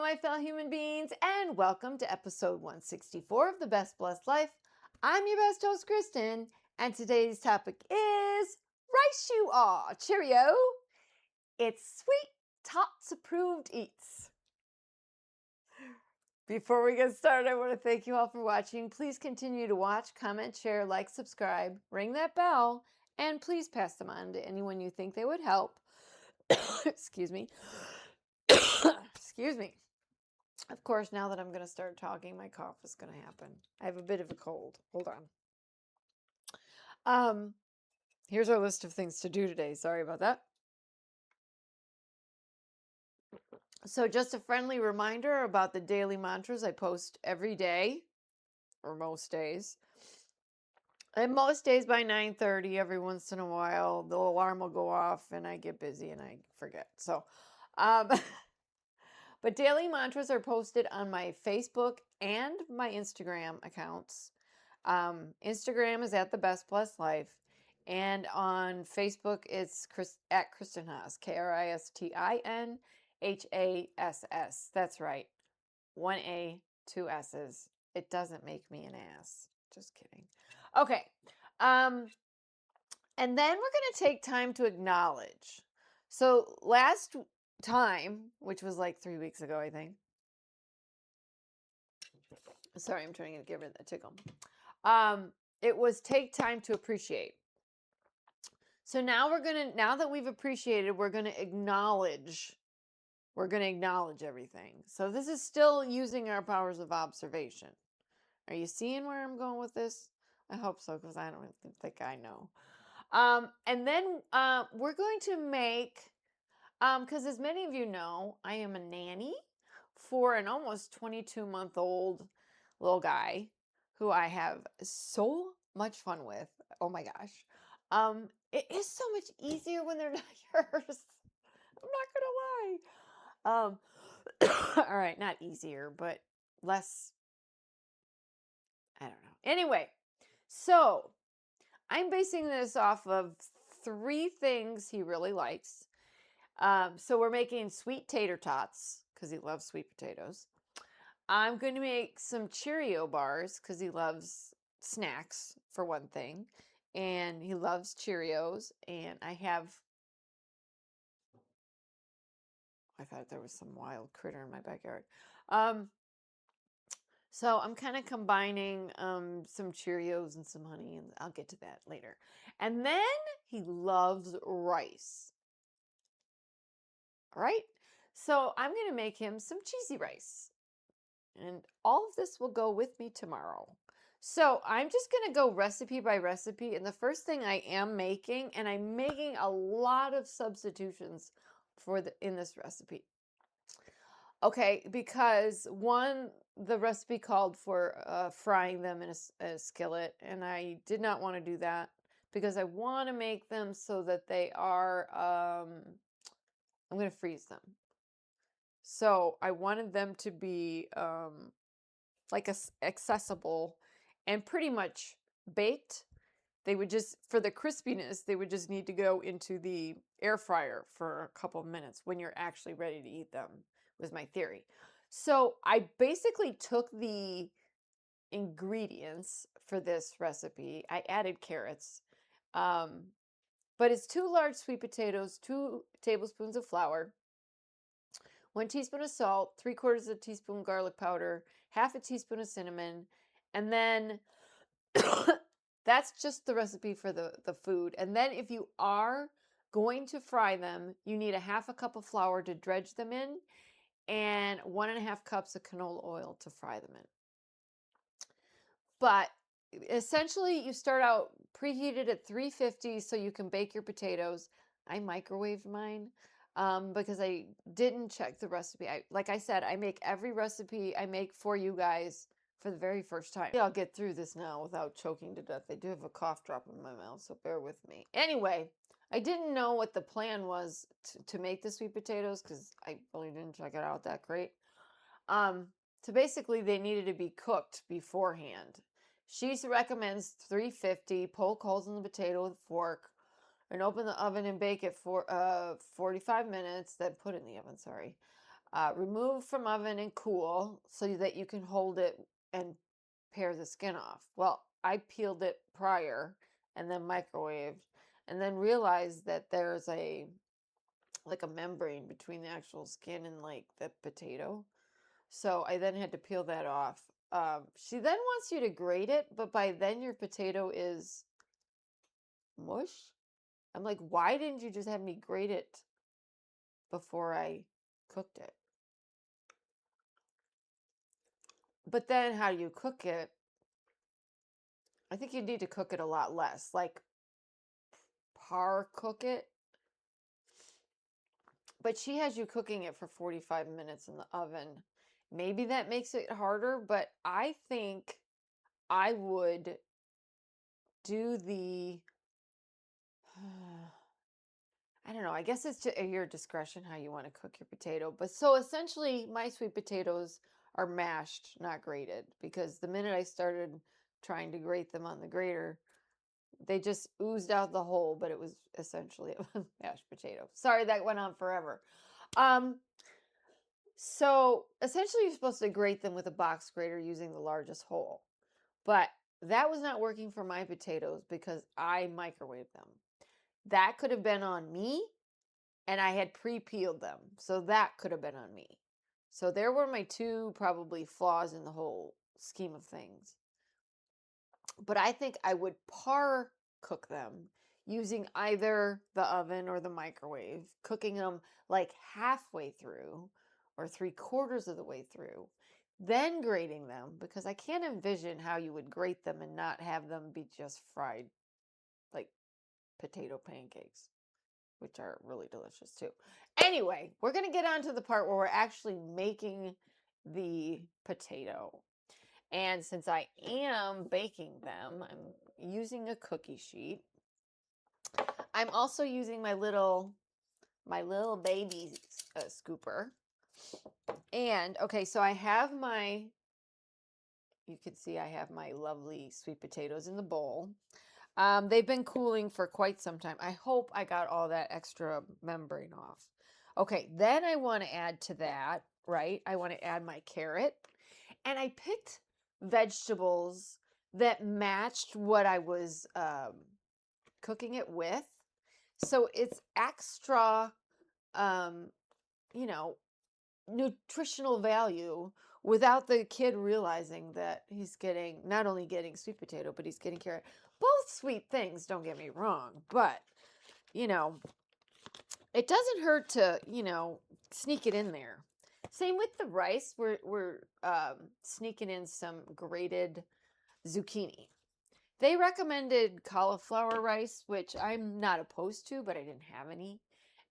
my fellow human beings, and welcome to episode 164 of The Best Blessed Life. I'm your best host, Kristen, and today's topic is Rice You Are. Cheerio! It's sweet Tots-Approved eats. Before we get started, I want to thank you all for watching. Please continue to watch, comment, share, like, subscribe, ring that bell, and please pass them on to anyone you think they would help. Excuse me. Excuse me. Of course, now that I'm going to start talking, my cough is going to happen. I have a bit of a cold. Hold on. Here's our list of things to do today. Sorry about that. So just a friendly reminder about the daily mantras I post every day, or most days. And most days by 9:30, every once in a while, the alarm will go off and I get busy and I forget. So, but daily mantras are posted on my Facebook and my Instagram accounts. Instagram is at The Best Blessed Life. And on Facebook, it's at Kristen Haas, KristinHass. That's right. 1A, 2 S's. It doesn't make me an ass. Just kidding. Okay. And then we're going to take time to acknowledge. So last time, which was like 3 weeks ago, I think. Sorry, I'm trying to get rid of that tickle. It was take time to appreciate. So now now that we've appreciated, we're going to acknowledge. We're going to acknowledge everything. So this is still using our powers of observation. Are you seeing where I'm going with this? I hope so, because I don't think I know. And then we're going to make, because as many of you know, I am a nanny for an almost 22-month-old little guy who I have so much fun with. Oh my gosh. It is so much easier when they're not yours. I'm not gonna lie. All right, not easier, but less, I don't know. Anyway, so I'm basing this off of 3 things he really likes. So we're making sweet tater tots because he loves sweet potatoes. I'm going to make some Cheerio bars because he loves snacks, for one thing. And he loves Cheerios. And I thought there was some wild critter in my backyard. So I'm kind of combining some Cheerios and some honey, and I'll get to that later. And then he loves rice. All right? So I'm going to make him some cheesy rice. And all of this will go with me tomorrow. So I'm just going to go recipe by recipe. And the first thing I am making, and I'm making a lot of substitutions in this recipe. Okay, because one, the recipe called for frying them in a skillet, and I did not want to do that because I want to make them so that they are, I'm going to freeze them. So I wanted them to be like accessible and pretty much baked. They would just, for the crispiness, they would just need to go into the air fryer for a couple of minutes when you're actually ready to eat them, was my theory. So I basically took the ingredients for this recipe. I added carrots, but it's 2 large sweet potatoes, 2 tablespoons of flour, 1 teaspoon of salt, 3/4 of a teaspoon garlic powder, half a teaspoon of cinnamon, and then that's just the recipe for the food. And then if you are going to fry them, you need a 1/2 cup of flour to dredge them in and 1.5 cups of canola oil to fry them in. But essentially, you start out preheated at 350 so you can bake your potatoes. I microwaved mine because I didn't check the recipe. Like I said, I make every recipe I make for you guys for the very first time. I'll get through this now without choking to death. I do have a cough drop in my mouth, so bear with me. Anyway, I didn't know what the plan was to make the sweet potatoes because I really didn't check it out that great. So basically, they needed to be cooked beforehand. She recommends 350, poke holes in the potato with a fork, and open the oven and bake it for 45 minutes, then put it in the oven, sorry. Remove from oven and cool so that you can hold it and pare the skin off. Well, I peeled it prior and then microwaved and then realized that there's like a membrane between the actual skin and like the potato. So I then had to peel that off. She then wants you to grate it, but by then your potato is mush. I'm like, why didn't you just have me grate it before I cooked it? But then how do you cook it? I think you need to cook it a lot less, like par cook it. But she has you cooking it for 45 minutes in the oven. Maybe that makes it harder, but I think I would do the I don't know. I guess it's at your discretion how you want to cook your potato. But so essentially, my sweet potatoes are mashed, not grated, because the minute I started trying to grate them on the grater, they just oozed out the hole, but it was essentially a mashed potato. Sorry that went on forever. Um, so essentially, you're supposed to grate them with a box grater using the largest hole. But that was not working for my potatoes because I microwaved them. That could have been on me, and I had pre-peeled them. So that could have been on me. So there were my two probably flaws in the whole scheme of things. But I think I would par cook them using either the oven or the microwave, cooking them like halfway through or 3/4 of the way through, then grating them because I can't envision how you would grate them and not have them be just fried like potato pancakes, which are really delicious too. Anyway, we're going to get on to the part where we're actually making the potato. And since I am baking them, I'm using a cookie sheet. I'm also using my little baby scooper. And okay, so I have you can see I have my lovely sweet potatoes in the bowl. They've been cooling for quite some time. I hope I got all that extra membrane off. Okay, then I want to add to that, right? I want to add my carrot. And I picked vegetables that matched what I was cooking it with. So it's extra, um, you know, nutritional value without the kid realizing that he's getting not only getting sweet potato, but he's getting carrot. Both sweet things, don't get me wrong, but you know, it doesn't hurt to, sneak it in there. Same with the rice. We're sneaking in some grated zucchini. They recommended cauliflower rice, which I'm not opposed to, but I didn't have any.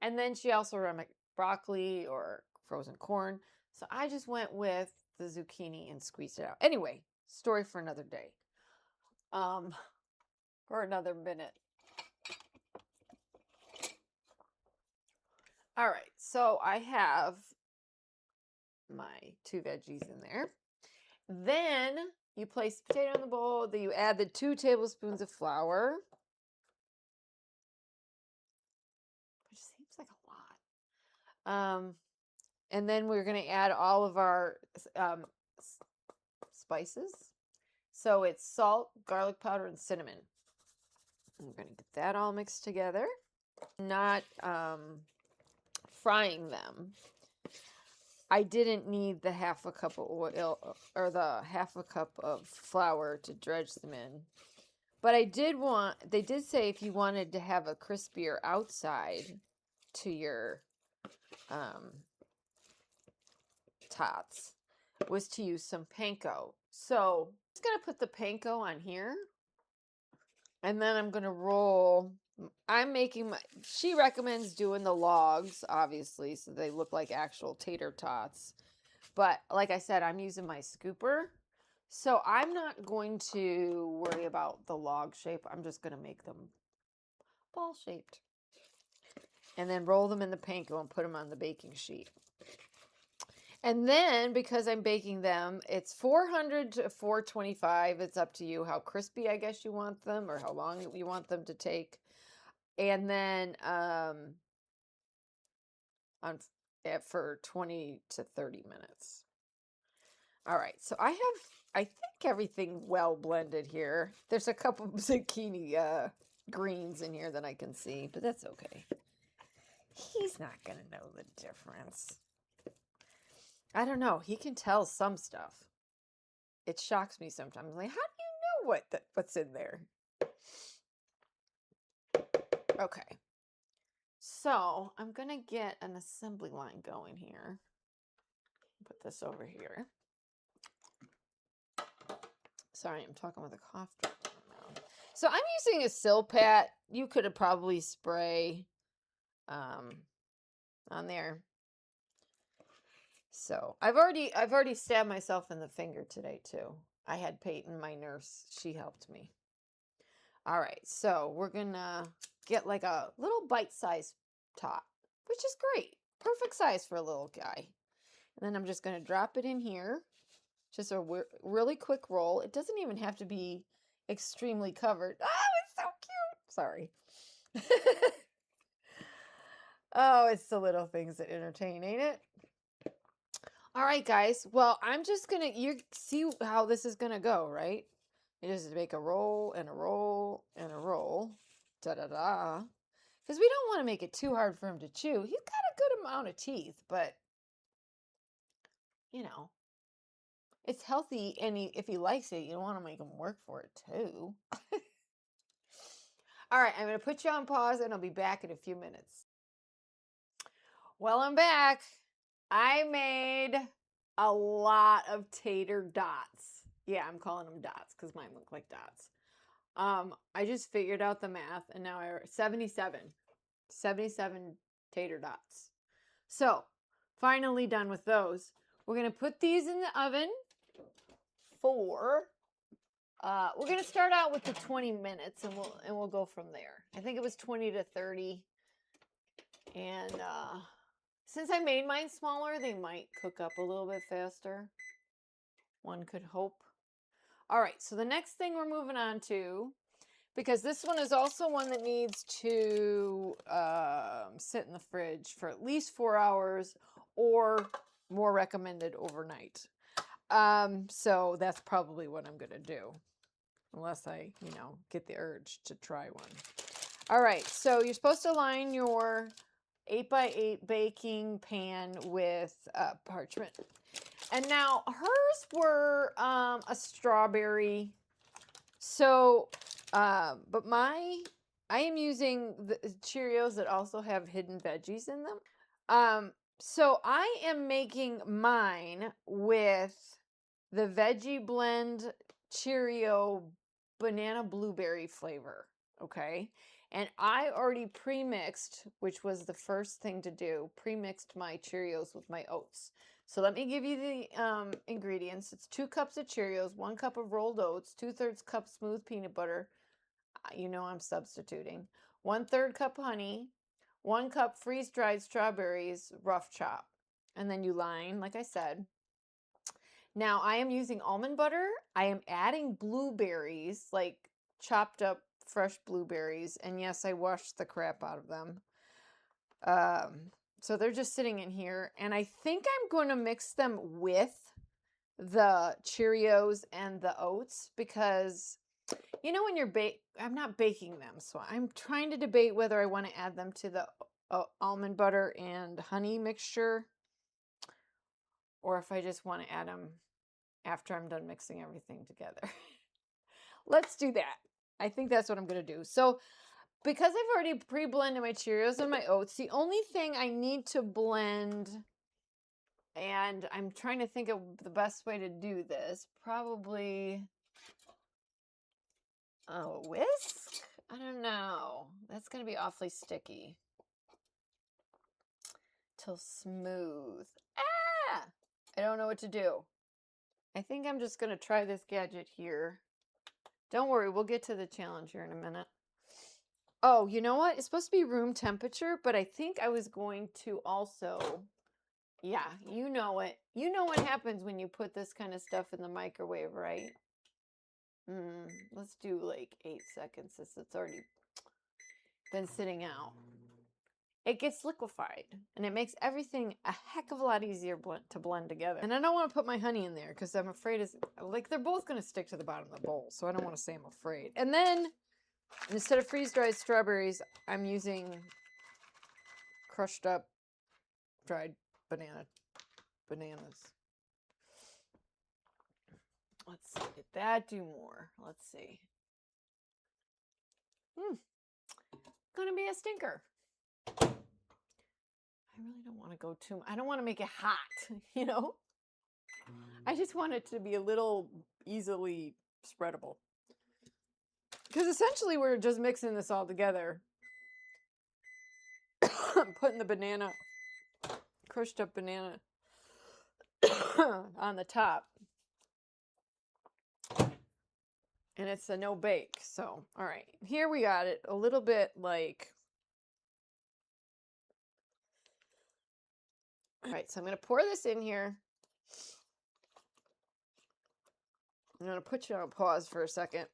And then she also recommended broccoli or frozen corn. So I just went with the zucchini and squeezed it out. Anyway, story for another day. For another minute. All right, so I have my two veggies in there. Then you place the potato in the bowl. Then you add the 2 tablespoons of flour, which seems like a lot. And then we're going to add all of our spices. So it's salt, garlic powder, and cinnamon. I'm going to get that all mixed together. Not frying them. I didn't need the half a cup of oil or the half a cup of flour to dredge them in. But they did say if you wanted to have a crispier outside to your tots, was to use some panko. So I'm just going to put the panko on here. And then I'm going to roll. She recommends doing the logs, obviously, so they look like actual tater tots. But like I said, I'm using my scooper. So I'm not going to worry about the log shape. I'm just going to make them ball shaped. And then roll them in the panko and put them on the baking sheet. And then because I'm baking them, it's 400 to 425. It's up to you how crispy I guess you want them or how long you want them to take. And then for 20 to 30 minutes. All right, so I think everything well blended here. There's a couple zucchini greens in here that I can see, but that's okay. He's not going to know the difference. I don't know. He can tell some stuff. It shocks me sometimes. Like, how do you know what's in there? Okay. So I'm going to get an assembly line going here. Put this over here. Sorry, I'm talking with a cough drop in my mouth. So I'm using a Silpat. You could have probably spray on there. So I've already stabbed myself in the finger today too. I had Peyton, my nurse. She helped me. All right, so we're gonna get like a little bite-sized tot, which is great. Perfect size for a little guy. And then I'm just gonna drop it in here. Just a really quick roll. It doesn't even have to be extremely covered. Oh, it's so cute. Sorry. Oh, it's the little things that entertain, ain't it? All right, guys. Well, I'm just going to, you see how this is going to go, right? You just make a roll and a roll and a roll. Da-da-da. Because we don't want to make it too hard for him to chew. He's got a good amount of teeth, but, you know, it's healthy. And if he likes it, you don't want to make him work for it, too. All right, I'm going to put you on pause, and I'll be back in a few minutes. Well, I'm back. I made a lot of tater dots. Yeah, I'm calling them dots because mine look like dots. I just figured out the math, and now I 77 tater dots. So, finally done with those. We're going to put these in the oven for we're going to start out with the 20 minutes, and we'll go from there. I think it was 20 to 30. And since I made mine smaller, they might cook up a little bit faster. One could hope. All right, so the next thing we're moving on to, because this one is also one that needs to sit in the fridge for at least 4 hours, or more recommended overnight. So that's probably what I'm going to do, unless I, get the urge to try one. All right, so you're supposed to line your 8x8 baking pan with parchment. And now hers were a strawberry. So, but I am using the Cheerios that also have hidden veggies in them. So I am making mine with the Veggie Blend Cheerio banana blueberry flavor. Okay. And I already pre-mixed, which was the first thing to do, pre-mixed my Cheerios with my oats. So let me give you the ingredients. It's 2 cups of Cheerios, 1 cup of rolled oats, 2/3 cup smooth peanut butter. You know I'm substituting. 1/3 cup honey, 1 cup freeze-dried strawberries, rough chop. And then you line, like I said. Now I am using almond butter. I am adding blueberries, like chopped up fresh blueberries, and yes, I washed the crap out of them. So they're just sitting in here, and I think I'm going to mix them with the Cheerios and the oats, because when you're I'm not baking them, so I'm trying to debate whether I want to add them to the almond butter and honey mixture, or if I just want to add them after I'm done mixing everything together. Let's do that. I think that's what I'm going to do. So because I've already pre-blended my Cheerios and my oats, the only thing I need to blend, and I'm trying to think of the best way to do this, probably a whisk? I don't know. That's going to be awfully sticky. Till smooth. Ah! I don't know what to do. I think I'm just going to try this gadget here. Don't worry, we'll get to the challenge here in a minute. Oh, you know what? It's supposed to be room temperature, but I think I was going to also, yeah, you know it. You know what happens when you put this kind of stuff in the microwave, right? Let's do like 8 seconds since it's already been sitting out. it gets liquefied and it makes everything a heck of a lot easier to blend together. And I don't want to put my honey in there because I'm afraid it's like they're both going to stick to the bottom of the bowl. So I don't want to say I'm afraid. And then instead of freeze-dried strawberries, I'm using crushed up dried bananas. Let's see, did that do more? Let's see. Gonna be a stinker. I really don't want to go too, I don't want to make it hot, you know? I just want it to be a little easily spreadable. Because essentially we're just mixing this all together. Putting the crushed up banana on the top. And it's a no bake. So, all right. Here we got it a little bit like... All right, so I'm going to pour this in here. I'm going to put you on pause for a second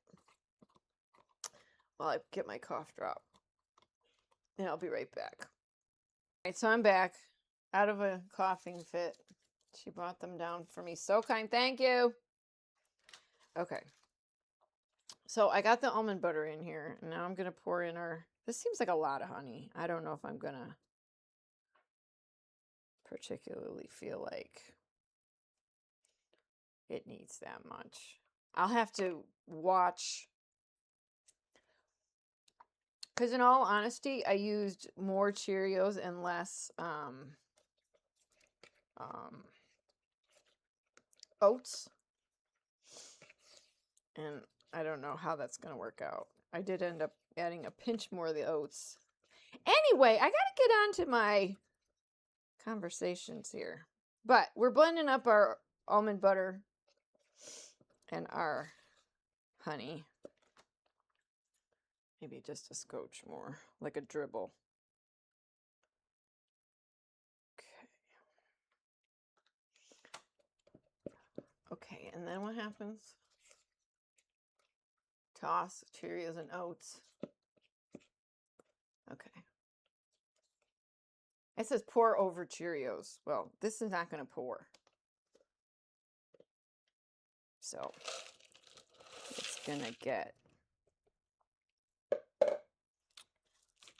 while I get my cough drop. And I'll be right back. All right, so I'm back out of a coughing fit. She brought them down for me. So kind. Thank you. Okay. So I got the almond butter in here. And now I'm going to pour in our... This seems like a lot of honey. I don't know if I'm going to particularly feel like it needs that much. I'll have to watch, because in all honesty, I used more Cheerios and less oats, and I don't know how that's going to work out. I did end up adding a pinch more of the oats. Anyway, I got to get on to my conversations here. But we're blending up our almond butter and our honey. Maybe just a scotch more, like a dribble. Okay, and then what happens? Toss Cheerios and oats. Okay. It says pour over Cheerios. Well, this is not going to pour. So it's going to get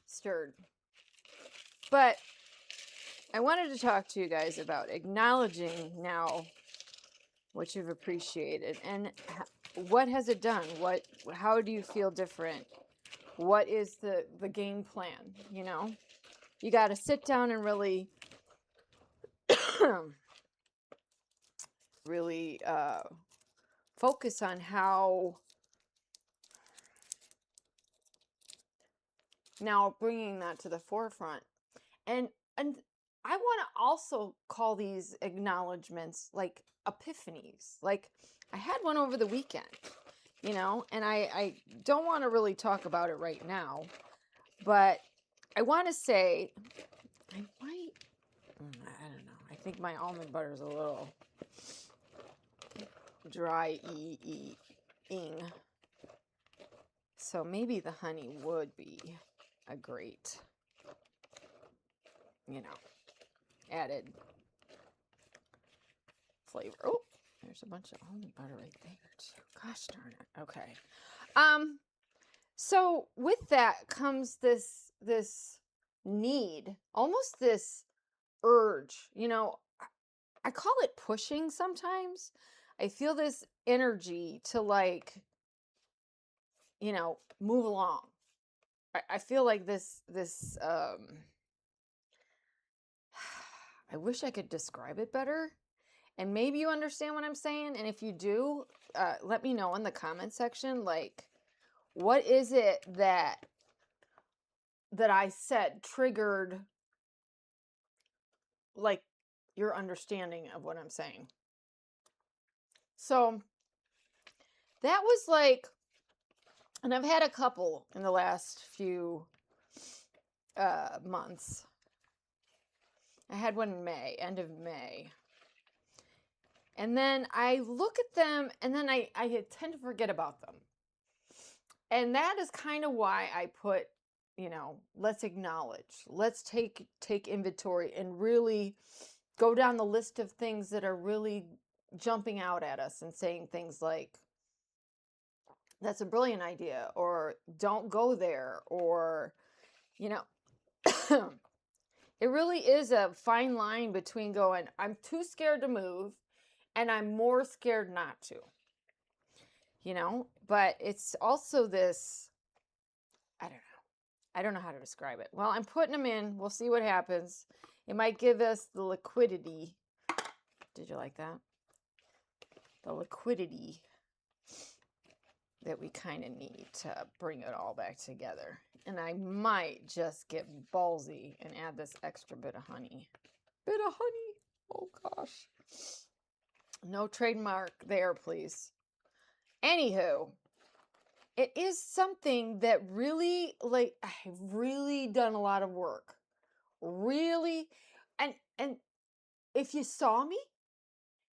stirred. But I wanted to talk to you guys about acknowledging now what you've appreciated and what has it done? How do you feel different? What is the game plan, you know? You got to sit down and really, really focus on how, now bringing that to the forefront. And I want to also call these acknowledgments like epiphanies. Like I had one over the weekend, you know, and I don't want to really talk about it right now, but I want to say, I don't know. I think my almond butter is a little dry-ing. So maybe the honey would be a great, you know, added flavor. Oh, there's a bunch of almond butter right there too. Gosh darn it. Okay. So with that comes this need, almost this urge, you know, I call it pushing sometimes. I feel this energy to like, you know, move along. I feel like this I wish I could describe it better. And maybe you understand what I'm saying. And if you do, let me know in the comment section, like, what is it that I said triggered, like, your understanding of what I'm saying. So that was like, and I've had a couple in the last few months. I had one in May, end of May. And then I look at them and then I tend to forget about them. And that is kind of why I put let's acknowledge, let's take inventory and really go down the list of things that are really jumping out at us and saying things like, that's a brilliant idea, or don't go there, or, you know, it really is a fine line between going, I'm too scared to move and I'm more scared not to, but it's also this, I don't know. I don't know how to describe it. Well, I'm putting them in. We'll see what happens. It might give us the liquidity. Did you like that? The liquidity that we kind of need to bring it all back together. And I might just get ballsy and add this extra bit of honey. Oh, gosh. No trademark there, please. Anywho, it is something that really, like, I've really done a lot of work. Really. And if you saw me,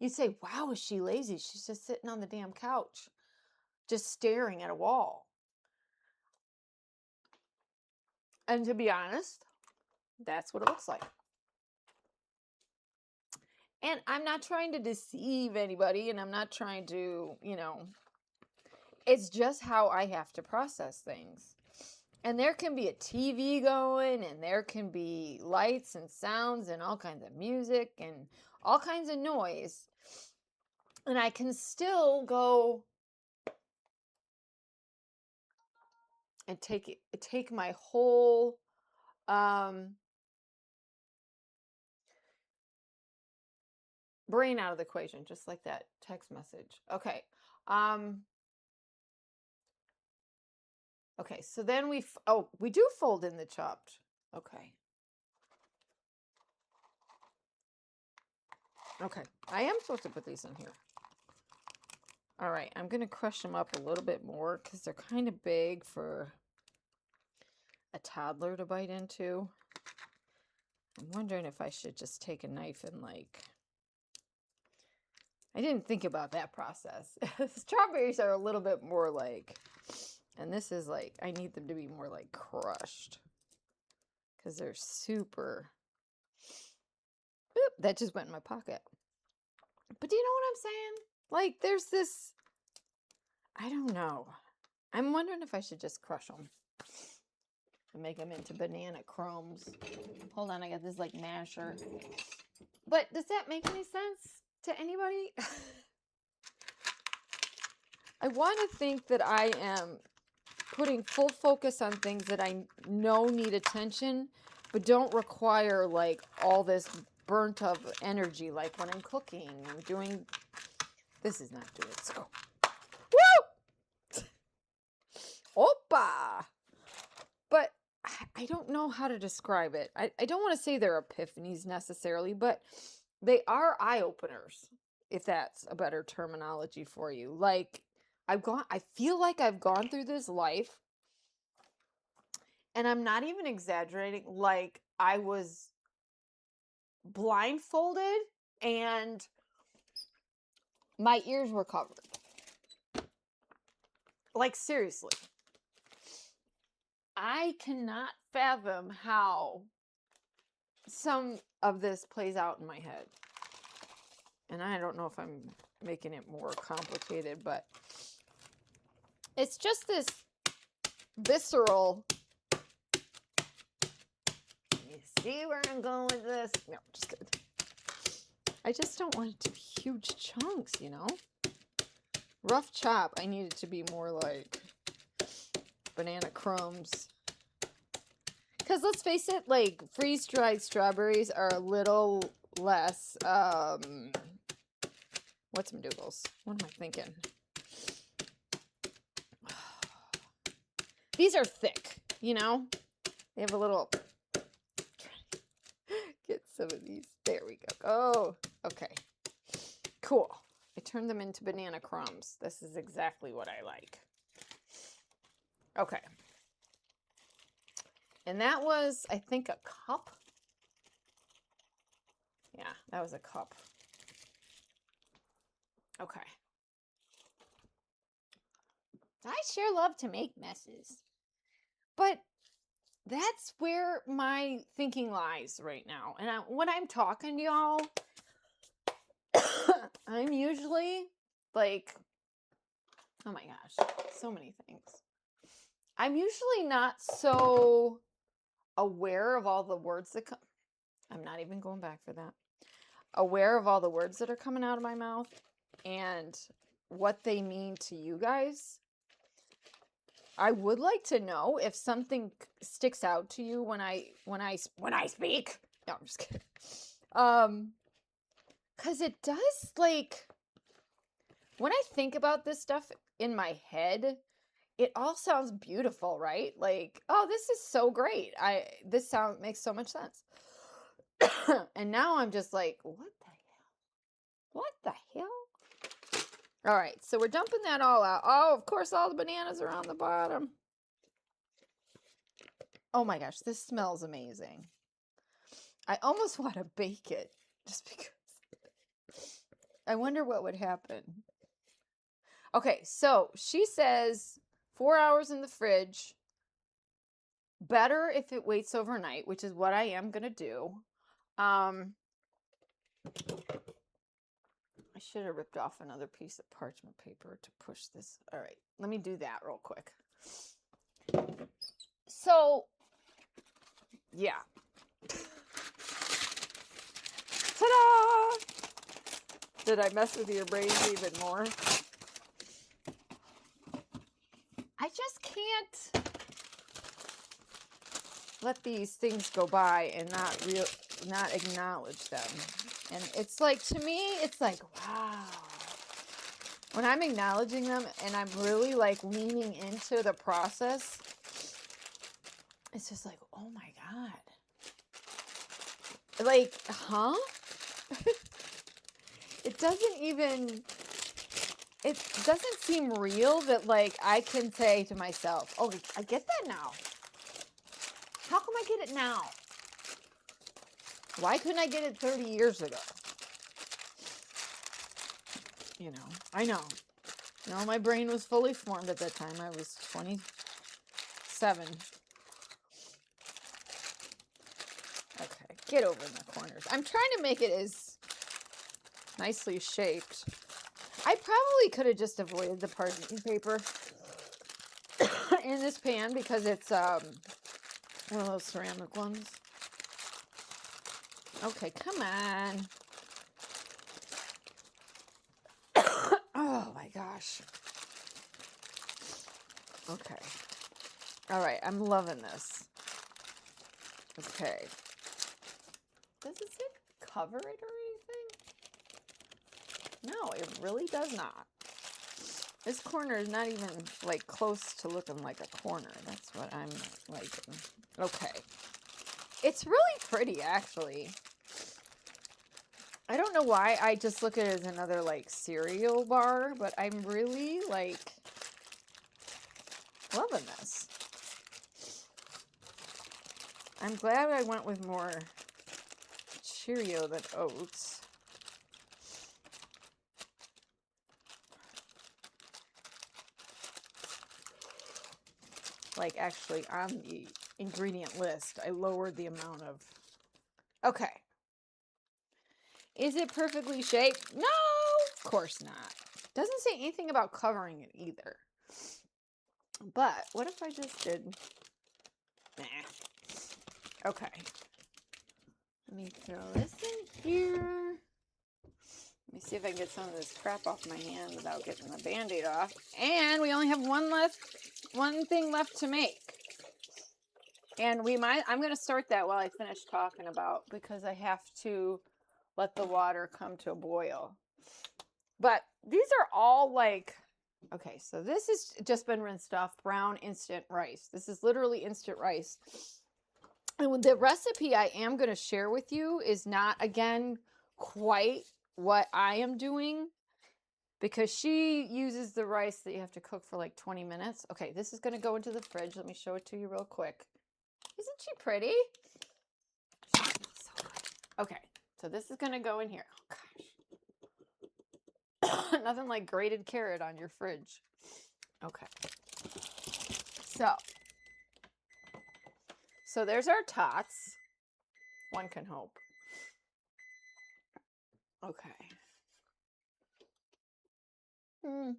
you'd say, wow, is she lazy? She's just sitting on the damn couch, just staring at a wall. And to be honest, that's what it looks like. And I'm not trying to deceive anybody, and I'm not trying to, it's just how I have to process things. And there can be a TV going, and there can be lights and sounds and all kinds of music and all kinds of noise. And I can still go and take my whole brain out of the equation, just like that text message. Okay. Okay, so then we do fold in the chopped. Okay. Okay, I am supposed to put these in here. All right, I'm going to crush them up a little bit more because they're kind of big for a toddler to bite into. I'm wondering if I should just take a knife and I didn't think about that process. Strawberries are a little bit more and this is I need them to be more crushed because they're super. Oop, that just went in my pocket. But do you know what I'm saying? There's this, I don't know. I'm wondering if I should just crush them and make them into banana crumbs. Hold on, I got this masher. But does that make any sense to anybody? I want to think that I am putting full focus on things that I know need attention, but don't require all this burnt of energy, like when I'm cooking and doing. This is not doing so. Woo! Opa! But I don't know how to describe it. I don't want to say they're epiphanies necessarily, but they are eye openers, if that's a better terminology for you. I feel like I've gone through this life, and I'm not even exaggerating, I was blindfolded and my ears were covered. Seriously. I cannot fathom how some of this plays out in my head. And I don't know if I'm making it more complicated, but it's just this visceral. You see where I'm going with this? No, just kidding. I just don't want it to be huge chunks, Rough chop. I need it to be more like banana crumbs. Because let's face it, freeze-dried strawberries are a little less, what's-em-doodles? What am I thinking? These are thick, They have a little, get some of these. There we go. Oh, okay. Cool. I turned them into banana crumbs. This is exactly what I like. Okay. And that was, I think, a cup. Yeah, that was a cup. Okay. I sure love to make messes. But that's where my thinking lies right now. And when I'm talking to y'all, I'm usually like, oh my gosh, so many things. I'm usually not so aware of all the words that come. I'm not even going back for that. Aware of all the words that are coming out of my mouth and what they mean to you guys. I would like to know if something sticks out to you when I speak. No, I'm just kidding. Cuz it does, like, when I think about this stuff in my head, it all sounds beautiful, right? Like, oh, this is so great. This sound makes so much sense. And now I'm just like, what the hell? What the hell? All right, so we're dumping that all out. Oh, of course, all the bananas are on the bottom. Oh my gosh, this smells amazing. I almost want to bake it just because I wonder what would happen. Okay, so she says 4 hours in the fridge. Better if it waits overnight, which is what I am going to do. I should have ripped off another piece of parchment paper to push this. All right, let me do that real quick. So, yeah. Ta-da! Did I mess with your brains even more? I just can't let these things go by and not acknowledge them. And it's like, to me, it's like, wow. When I'm acknowledging them and I'm really like leaning into the process, it's just like, oh my God. Like, huh? It doesn't seem real that, like, I can say to myself, oh, I get that now. How come I get it now? Why couldn't I get it 30 years ago? You know, I know. No, my brain was fully formed at that time. I was 27. Okay, get over in the corners. I'm trying to make it as nicely shaped. I probably could have just avoided the parchment paper in this pan because it's one of those ceramic ones. Okay, come on. Oh my gosh. Okay. All right, I'm loving this. Okay. Does it say cover it or anything? No, it really does not. This corner is not even like close to looking like a corner. That's what I'm liking. Okay. It's really pretty, actually. I don't know why I just look at it as another like cereal bar, but I'm really like loving this. I'm glad I went with more Cheerio than oats. Like, actually, on the ingredient list, I lowered the amount of... Okay. Is it perfectly shaped? No, of course not. Doesn't say anything about covering it either. But what if I just did... Nah. Okay. Let me throw this in here. Let me see if I can get some of this crap off my hand without getting the Band-Aid off. And we only have one thing left to make. And I'm going to start that while I finish talking about, because I have to let the water come to a boil. But these are all like, okay, so this has just been rinsed off, brown instant rice. This is literally instant rice. And the recipe I am going to share with you is not, again, quite what I am doing, because she uses the rice that you have to cook for like 20 minutes. Okay, this is going to go into the fridge. Let me show it to you real quick. Isn't she pretty? She smells so good. Okay, so this is going to go in here. Oh, gosh. Nothing like grated carrot on your fridge. Okay. So, so there's our tots. One can hope. Okay. Maybe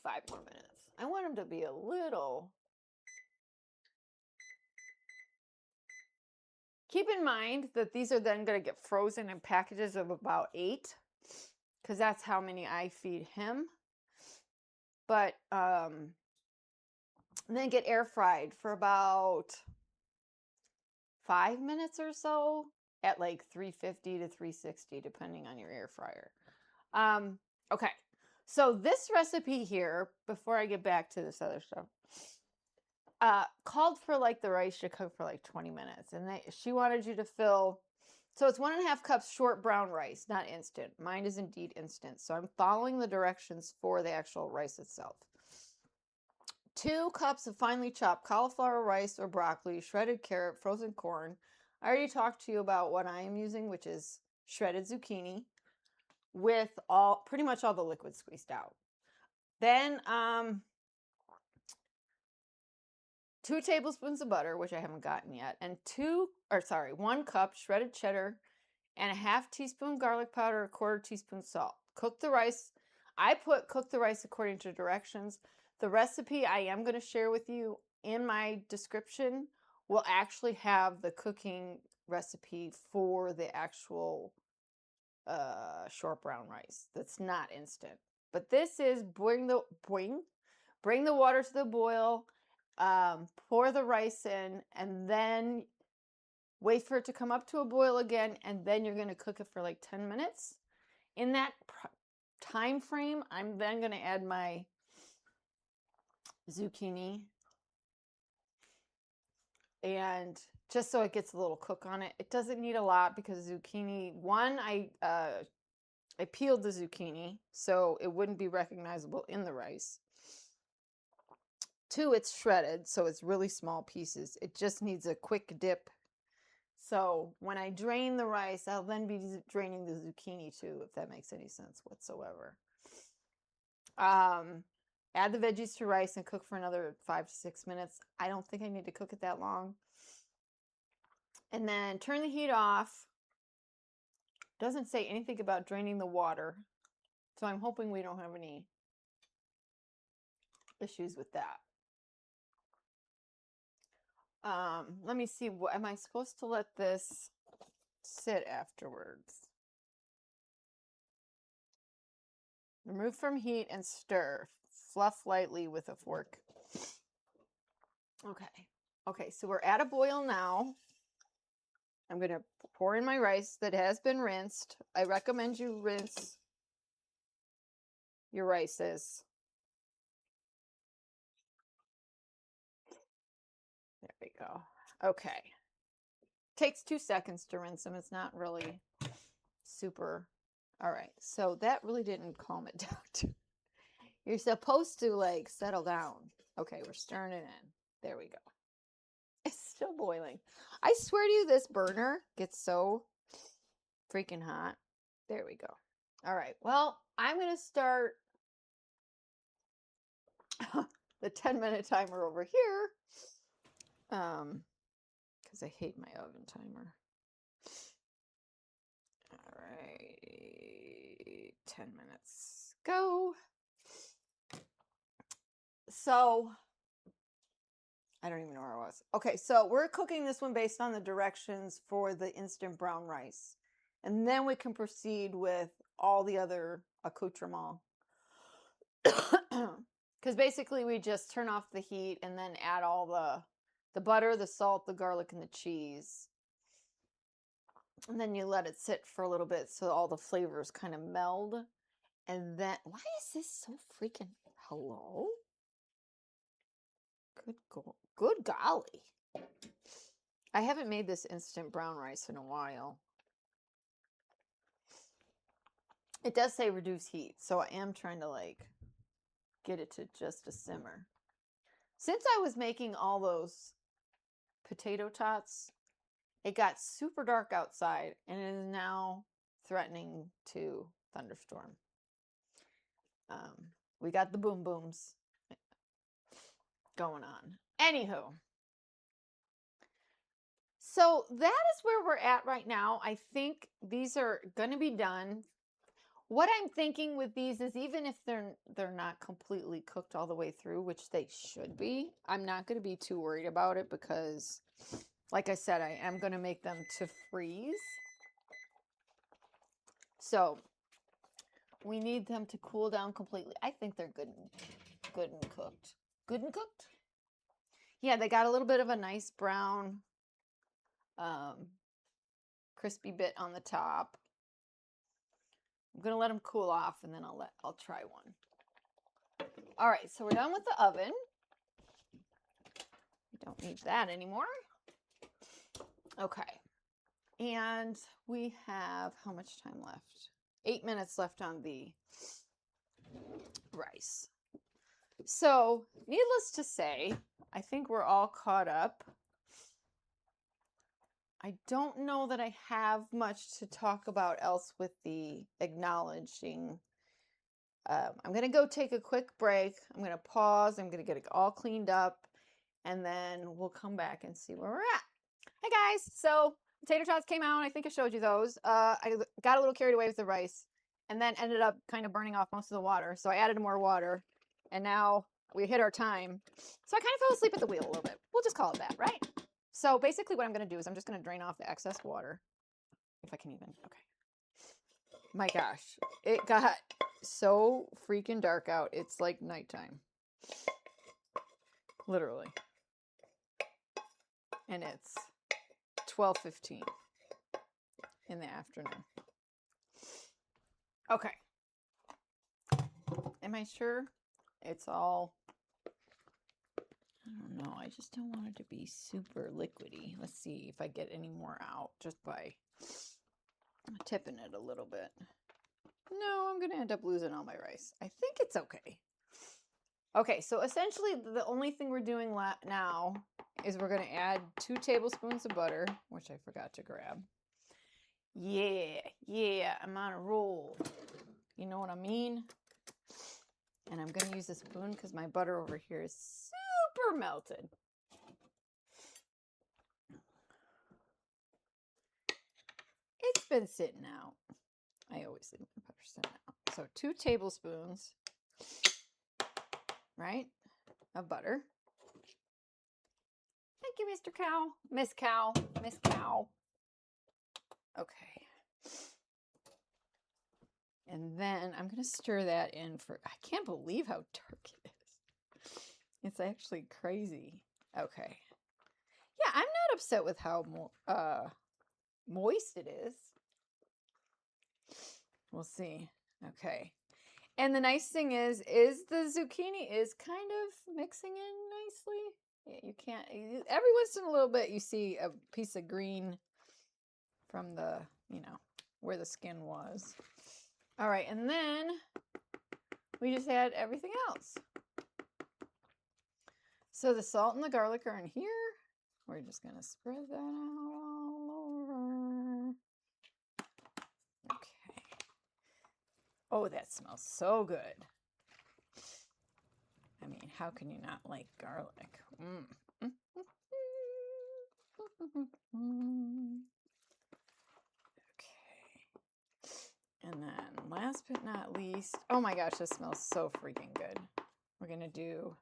5 more minutes. I want them to be a little. Keep in mind that these are then going to get frozen in packages of about 8, because that's how many I feed him. But then get air fried for about 5 minutes or so at like 350 to 360, depending on your air fryer. Okay, so this recipe here, before I get back to this other stuff, called for like the rice should cook for like 20 minutes. And she wanted you to fill, so it's 1.5 cups short brown rice, not instant. Mine is indeed instant. So I'm following the directions for the actual rice itself. 2 cups of finely chopped cauliflower rice or broccoli, shredded carrot, frozen corn. I already talked to you about what I am using, which is shredded zucchini with pretty much all the liquid squeezed out. Then 2 tablespoons of butter, which I haven't gotten yet, and 1 cup shredded cheddar, and a 1/2 teaspoon garlic powder, 1/4 teaspoon salt. Cook the rice. I cook the rice according to directions. The recipe I am going to share with you in my description will actually have the cooking recipe for the actual short brown rice. That's not instant. But this is bring the water to the boil, pour the rice in, and then wait for it to come up to a boil again, and then you're going to cook it for like 10 minutes. In that time frame, I'm then going to add my zucchini, and just so it gets a little cook on it. It doesn't need a lot because zucchini, one, I peeled the zucchini so it wouldn't be recognizable in the rice. 2, it's shredded, so it's really small pieces. It just needs a quick dip. So when I drain the rice, I'll then be draining the zucchini too, if that makes any sense whatsoever. Add the veggies to rice and cook for another 5 to 6 minutes. I don't think I need to cook it that long. And then turn the heat off. Doesn't say anything about draining the water, so I'm hoping we don't have any issues with that. Let me see. Am I supposed to let this sit afterwards? Remove from heat and stir. Fluff lightly with a fork. Okay, so we're at a boil now. I'm going to pour in my rice that has been rinsed. I recommend you rinse your rices. There we go. Okay. Takes 2 seconds to rinse them. It's not really super. All right. So that really didn't calm it down. You're supposed to like settle down. Okay, we're stirring it in. There we go. It's still boiling. I swear to you, this burner gets so freaking hot. There we go. All right. Well, I'm going to start the 10-minute timer over here. Because I hate my oven timer. All right. 10 minutes. Go. So I don't even know where I was. Okay, so we're cooking this one based on the directions for the instant brown rice. And then we can proceed with all the other accoutrements. Because basically we just turn off the heat and then add all the butter, the salt, the garlic, and the cheese. And then you let it sit for a little bit so all the flavors kind of meld. And then, why is this so freaking, hello? Good golly. I haven't made this instant brown rice in a while. It does say reduce heat, so I am trying to like get it to just a simmer. Since I was making all those potato tots, it got super dark outside and it is now threatening to thunderstorm. We got the boom booms going on. Anywho, so that is where we're at right now. I think these are going to be done. What I'm thinking with these is even if they're not completely cooked all the way through, which they should be, I'm not going to be too worried about it because, like I said, I am going to make them to freeze. So we need them to cool down completely. I think they're good and cooked. Good and cooked? Yeah, they got a little bit of a nice brown, crispy bit on the top. I'm gonna let them cool off and then I'll try one. All right, so we're done with the oven. We don't need that anymore. Okay, and we have how much time left? 8 minutes left on the rice. So, needless to say, I think we're all caught up. I don't know that I have much to talk about else with the acknowledging. I'm going to go take a quick break. I'm going to pause. I'm going to get it all cleaned up. And then we'll come back and see where we're at. Hey guys. So tater tots came out. I think I showed you those. I got a little carried away with the rice and then ended up kind of burning off most of the water. So I added more water. And now we hit our time. So I kind of fell asleep at the wheel a little bit. We'll just call it that, right? So basically what I'm going to do is I'm just going to drain off the excess water. If I can even. Okay. My gosh. It got so freaking dark out. It's like nighttime. Literally. And it's 12:15 in the afternoon. Okay. Am I sure it's all... I don't know. I just don't want it to be super liquidy. Let's see if I get any more out just by tipping it a little bit. No, I'm going to end up losing all my rice. I think it's okay. Okay, so essentially the only thing we're doing now is we're going to add 2 tablespoons of butter, which I forgot to grab. Yeah, I'm on a roll. You know what I mean? And I'm going to use a spoon because my butter over here is super melted. It's been sitting out. I always leave my butter sitting out. So 2 tablespoons, right, of butter. Thank you, Mr. Cow. Miss Cow. Miss Cow. Okay. And then I'm going to stir that in for... I can't believe how dark it is. It's actually crazy. Okay. Yeah, I'm not upset with how moist it is. We'll see. Okay. And the nice thing is the zucchini is kind of mixing in nicely. Yeah, you can't... Every once in a little bit you see a piece of green from the, where the skin was. All right, and then we just add everything else. So the salt and the garlic are in here. We're just going to spread that out all over. Okay. Oh, that smells so good. I mean, how can you not like garlic? And then last but not least, oh my gosh, this smells so freaking good. We're going to do,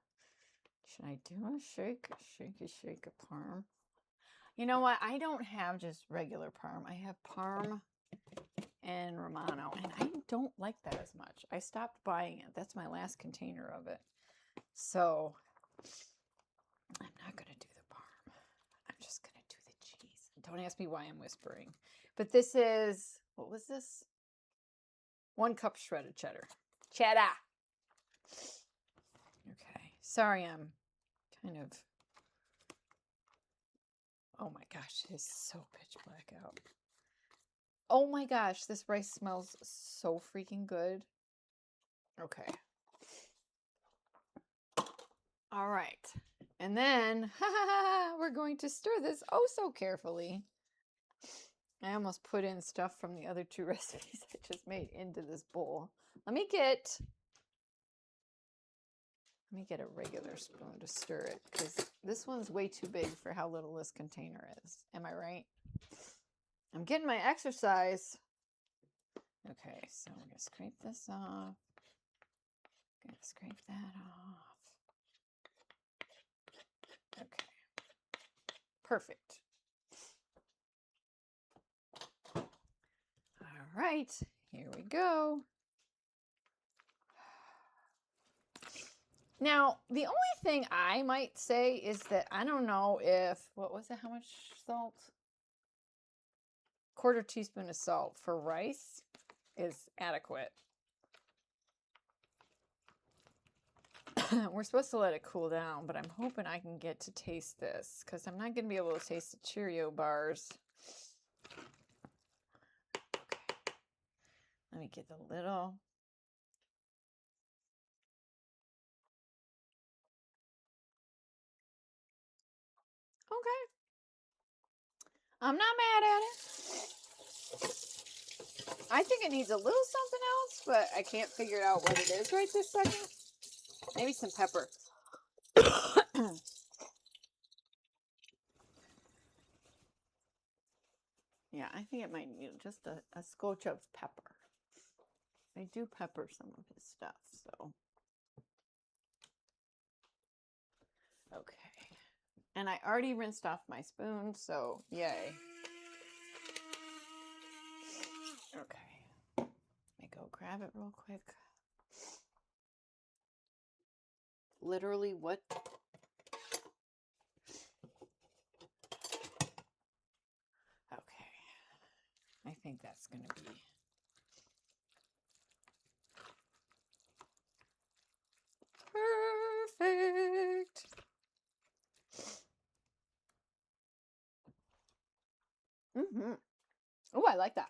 should I do a shake of parm? You know what? I don't have just regular parm. I have parm and Romano, and I don't like that as much. I stopped buying it. That's my last container of it. So I'm not going to do the parm. I'm just going to do the cheese. Don't ask me why I'm whispering. But this is, what was this? 1 cup shredded cheddar. Cheddar. Okay. Sorry, I'm kind of... Oh my gosh, it is so pitch black out. Oh my gosh, this rice smells so freaking good. Okay. All right. And then we're going to stir this oh so carefully. I almost put in stuff from the other 2 recipes I just made into this bowl. Let me get Let me get a regular spoon to stir it because this one's way too big for how little this container is. Am I right? I'm getting my exercise. Okay, so we're going to scrape this off. Going to scrape that off. Okay. Perfect. All right, here we go. Now, the only thing I might say is that I don't know if, what was it, how much salt? 1/4 teaspoon of salt for rice is adequate. We're supposed to let it cool down, but I'm hoping I can get to taste this because I'm not going to be able to taste the Cheerio bars. Okay. Let me get the little. Okay. I'm not mad at it. I think it needs a little something else, but I can't figure out what it is right this second. Maybe some pepper. Yeah, I think it might need just a scotch of pepper. I do pepper some of his stuff, so. Okay. And I already rinsed off my spoon, so yay. Okay. Let me go grab it real quick. Literally what? Okay. I think that's going to be perfect. Oh, I like that.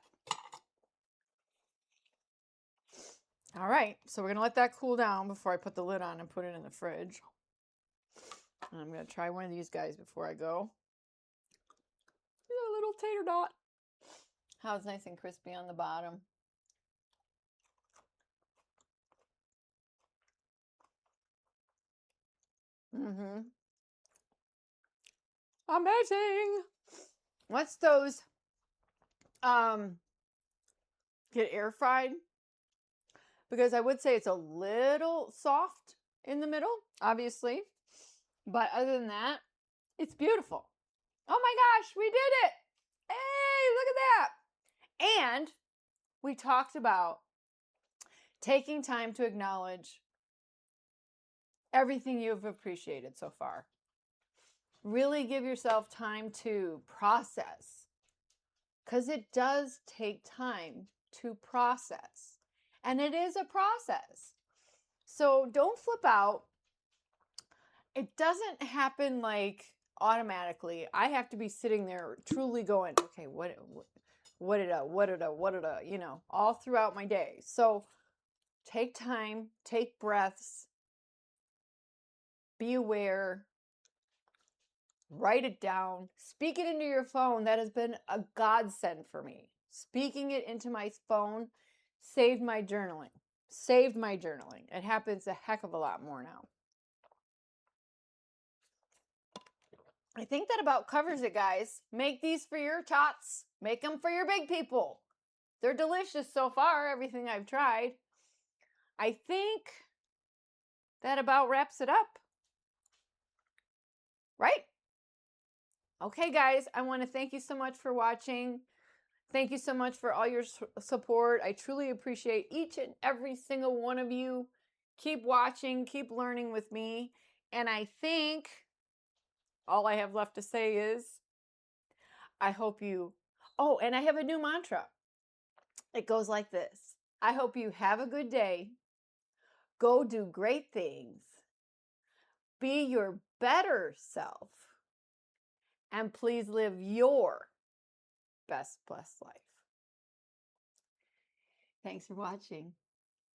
All right, so we're going to let that cool down before I put the lid on and put it in the fridge. And I'm going to try one of these guys before I go. A little tater dot. How it's nice and crispy on the bottom. Amazing. What's those? Get air fried. Because I would say it's a little soft in the middle, obviously. But other than that, it's beautiful. Oh my gosh, we did it. Hey, look at that. And we talked about taking time to acknowledge everything you've appreciated so far. Really give yourself time to process, because it does take time to process. And it is a process. So don't flip out. It doesn't happen like automatically. I have to be sitting there truly going, okay, what did I, you know, all throughout my day. So take time, take breaths, be aware, write it down, speak it into your phone. That has been a godsend for me. Speaking it into my phone saved my journaling. It happens a heck of a lot more now. I think that about covers it, guys. Make these for your tots. Make them for your big people. They're delicious so far, everything I've tried. I think that about wraps it up. Right? Okay, guys, I want to thank you so much for watching. Thank you so much for all your support. I truly appreciate each and every single one of you. Keep watching, keep learning with me. And I think all I have left to say is, I hope you, oh, and I have a new mantra. It goes like this. I hope you have a good day. Go do great things. Be your better self. And please live your best blessed life. Thanks for watching.